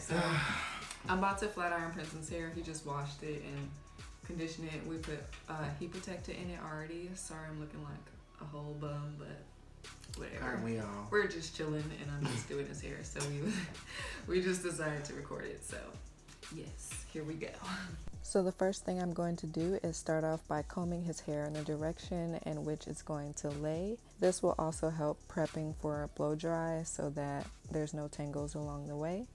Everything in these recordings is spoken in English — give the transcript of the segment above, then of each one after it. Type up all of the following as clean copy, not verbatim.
so I'm about to flat iron Princeton's hair. He just washed it and conditioned it. We put heat protector in it already. Sorry, I'm looking like a whole bum, but whatever. Aren't we all? We're just chilling, and I'm just doing his hair. So we just decided to record it. So yes, here we go. So the first thing I'm going to do is start off by combing his hair in the direction in which it's going to lay. This will also help prepping for blow dry so that there's no tangles along the way.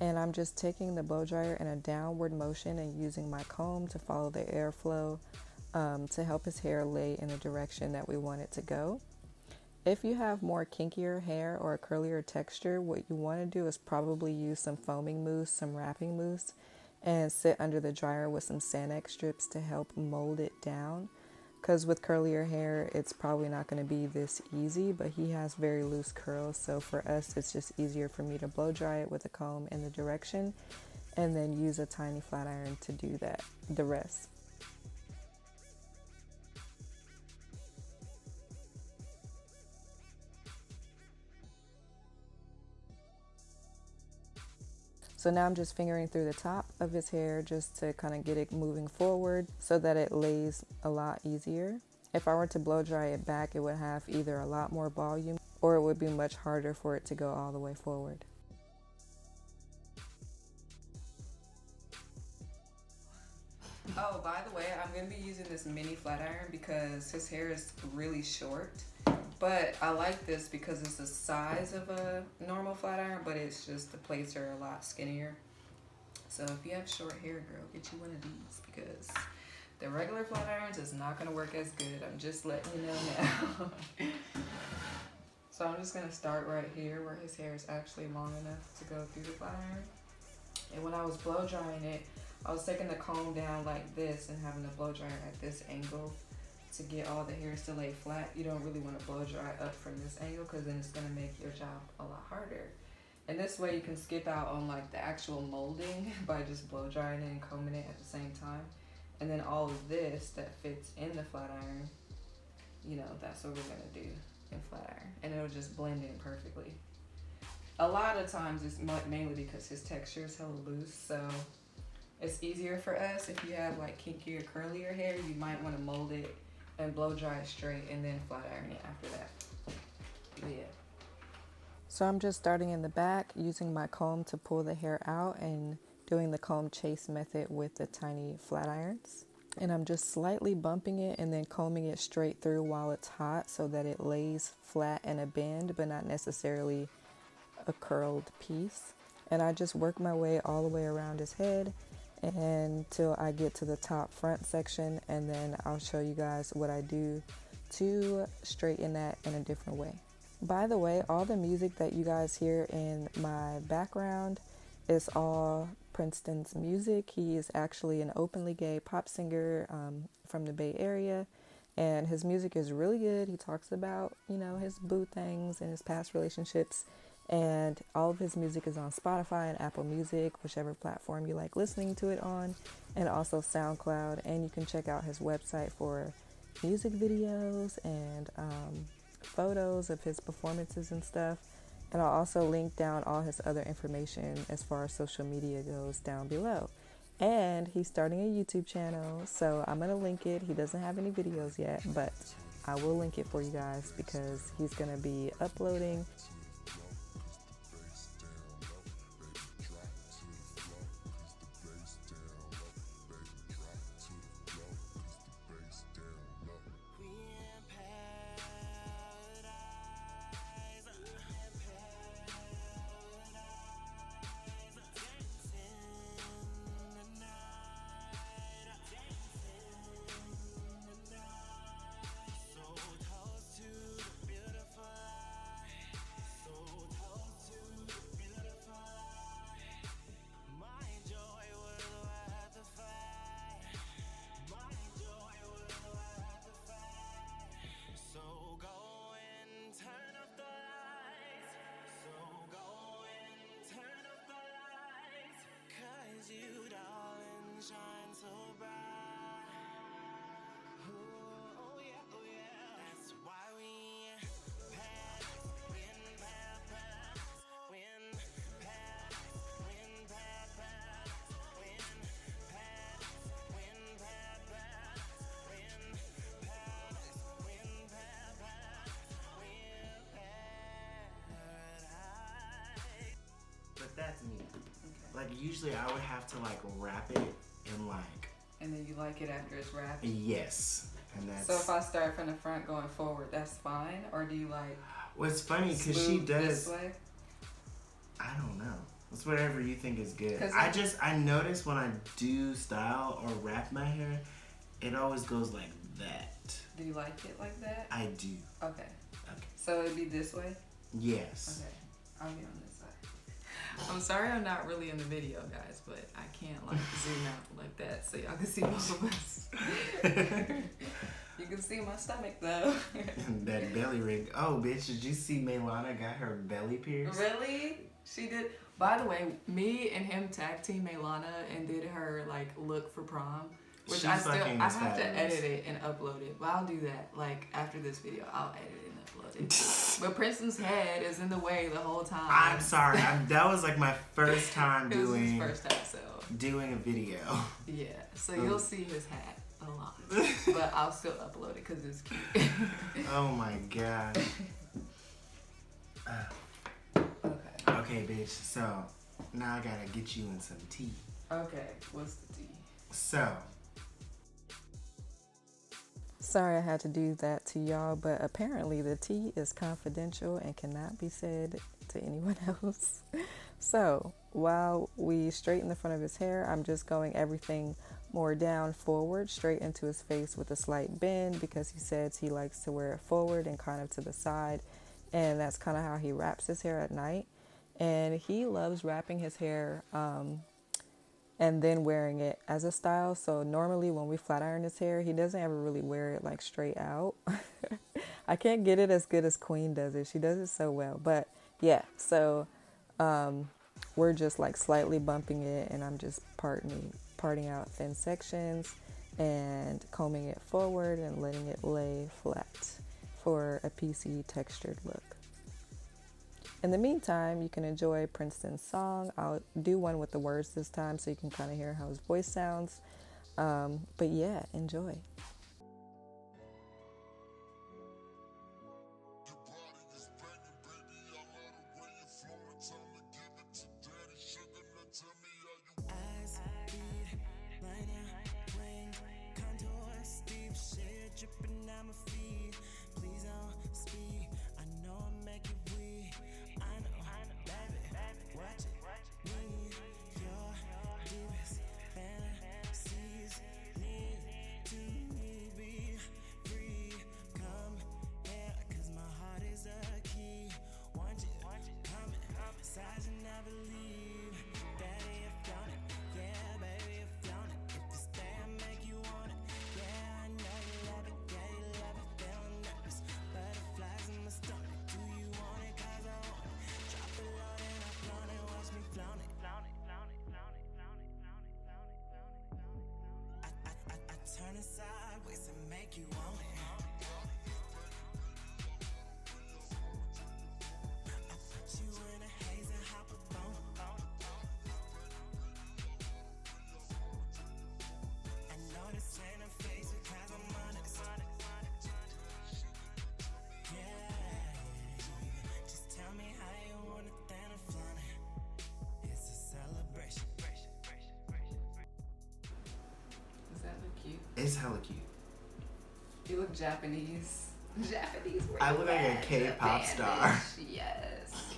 And I'm just taking the blow dryer in a downward motion and using my comb to follow the airflow to help his hair lay in the direction that we want it to go. If you have more kinkier hair or a curlier texture, what you want to do is probably use some foaming mousse, some wrapping mousse, and sit under the dryer with some Sanex strips to help mold it down. Because with curlier hair, it's probably not going to be this easy, but he has very loose curls. So for us, it's just easier for me to blow dry it with a comb in the direction and then use a tiny flat iron to do the rest. So now I'm just fingering through the top of his hair just to kind of get it moving forward so that it lays a lot easier. If I were to blow dry it back, it would have either a lot more volume or it would be much harder for it to go all the way forward. Oh, by the way, I'm going to be using this mini flat iron because his hair is really short. But I like this because it's the size of a normal flat iron, but it's just the plates are a lot skinnier. So if you have short hair, girl, get you one of these because the regular flat irons is not going to work as good. I'm just letting you know now. So I'm just going to start right here where his hair is actually long enough to go through the flat iron. And when I was blow drying it, I was taking the comb down like this and having the blow dryer at this angle to get all the hairs to lay flat. You don't really want to blow dry up from this angle because then it's going to make your job a lot harder. And this way you can skip out on like the actual molding by just blow drying it and combing it at the same time. And then all of this that fits in the flat iron, you know, that's what we're going to do in flat iron. And it'll just blend in perfectly. A lot of times it's mainly because his texture is hella loose, so it's easier for us. If you have like kinkier, curlier hair, you might want to mold it and blow dry it straight and then flat iron it after that. But yeah. So I'm just starting in the back using my comb to pull the hair out and doing the comb chase method with the tiny flat irons. And I'm just slightly bumping it and then combing it straight through while it's hot so that it lays flat in a bend but not necessarily a curled piece. And I just work my way all the way around his head until I get to the top front section, and then I'll show you guys what I do to straighten that in a different way. By the way, all the music that you guys hear in my background is all Princeton's music. He is actually an openly gay pop singer from the Bay Area, and his music is really good. He talks about, you know, his boo things and his past relationships. And all of his music is on Spotify and Apple Music, whichever platform you like listening to it on, and also SoundCloud. And you can check out his website for music videos and photos of his performances and stuff. And I'll also link down all his other information as far as social media goes down below. And he's starting a YouTube channel, so I'm going to link it. He doesn't have any videos yet, but I will link it for you guys because he's going to be uploading like usually I would have to like wrap it and like. And then you like it after it's wrapped? Yes. And that's. So if I start from the front going forward, that's fine? Or do you like. Well, it's funny because she does. This way? I don't know. It's whatever you think is good. I I notice when I do style or wrap my hair, it always goes like that. Do you like it like that? I do. Okay. Okay. So it'd be this way? Yes. Okay. I'll be on this side. I'm sorry I'm not really in the video, guys, but I can't like zoom out like that so y'all can see both of us. You can see my stomach though. That belly ring. Oh, bitch, did you see Maylana got her belly pierced? Really? She did. By the way, me and him tag team Maylana and did her like look for prom. Which I have to edit it and upload it. But I'll do that. Like after this video, I'll edit it and upload it. But Princeton's head is in the way the whole time. I'm sorry. That was like my first time it was his first time, so doing a video. Yeah. So you'll see his hat a lot, but I'll still upload it because it's cute. Oh my god. Okay, bitch. So now I gotta get you in some tea. Okay. What's the tea? So. Sorry I had to do that to y'all, but apparently the tea is confidential and cannot be said to anyone else. So while we straighten the front of his hair, I'm just going everything more down forward, straight into his face with a slight bend because he says he likes to wear it forward and kind of to the side. And that's kind of how he wraps his hair at night. And he loves wrapping his hair and then wearing it as a style. So normally when we flat iron his hair, he doesn't ever really wear it like straight out. I can't get it as good as Queen does it. She does it so well. But yeah, so we're just like slightly bumping it, and I'm just parting out thin sections and combing it forward and letting it lay flat for a piecey textured look. In the meantime, you can enjoy Princeton's song. I'll do one with the words this time so you can kind of hear how his voice sounds. But yeah, enjoy. Turn it sideways and make you want it. I put you in a haze and hop up on it. I know this ain't a phase because I'm honest. Yeah, just tell me how you want it, then I flaunt it. It's a celebration. It's hella cute. You look Japanese. Japanese. I look like a K-pop star. Yes.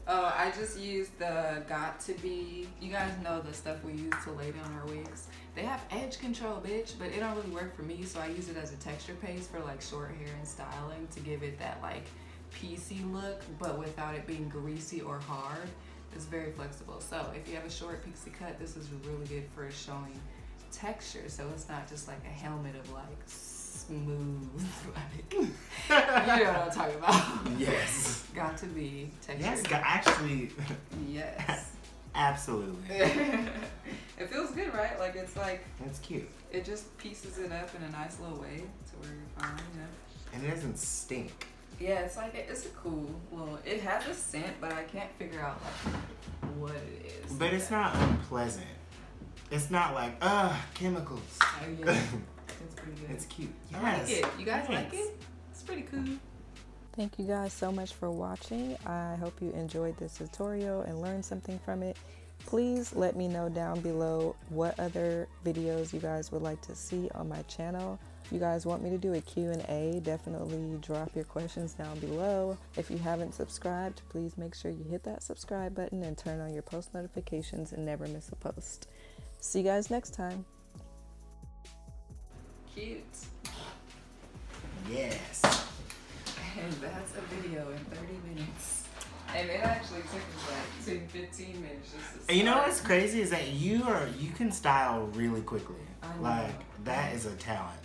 Oh, I just used the Got To Be. You guys know the stuff we use to lay down our wigs. They have edge control, bitch, but it don't really work for me, so I use it as a texture paste for like short hair and styling to give it that like piecey look, but without it being greasy or hard. It's very flexible. So if you have a short pixie cut, this is really good for showing texture, so it's not just like a helmet of like smooth like you know what I'm talking about. Yes. Got to be texture. Yes, actually. Yes. Absolutely. It feels good, right? Like it's cute. It just pieces it up in a nice little way to where you're fine, you know. And it doesn't stink. Yeah, it's like it's a cool little. It has a scent, but I can't figure out like what it is. But it's not unpleasant. It's not like, chemicals. Oh, yeah. It's pretty good. It's cute. Yes. I like it. You guys like it? It's pretty cool. Thank you guys so much for watching. I hope you enjoyed this tutorial and learned something from it. Please let me know down below what other videos you guys would like to see on my channel. If you guys want me to do a Q&A, definitely drop your questions down below. If you haven't subscribed, please make sure you hit that subscribe button and turn on your post notifications and never miss a post. See you guys next time. Cute. Yes. And that's a video in 30 minutes. And it actually took us like 15 minutes just to You know start. what's crazy is that you can style really quickly. I know. Like that is a talent.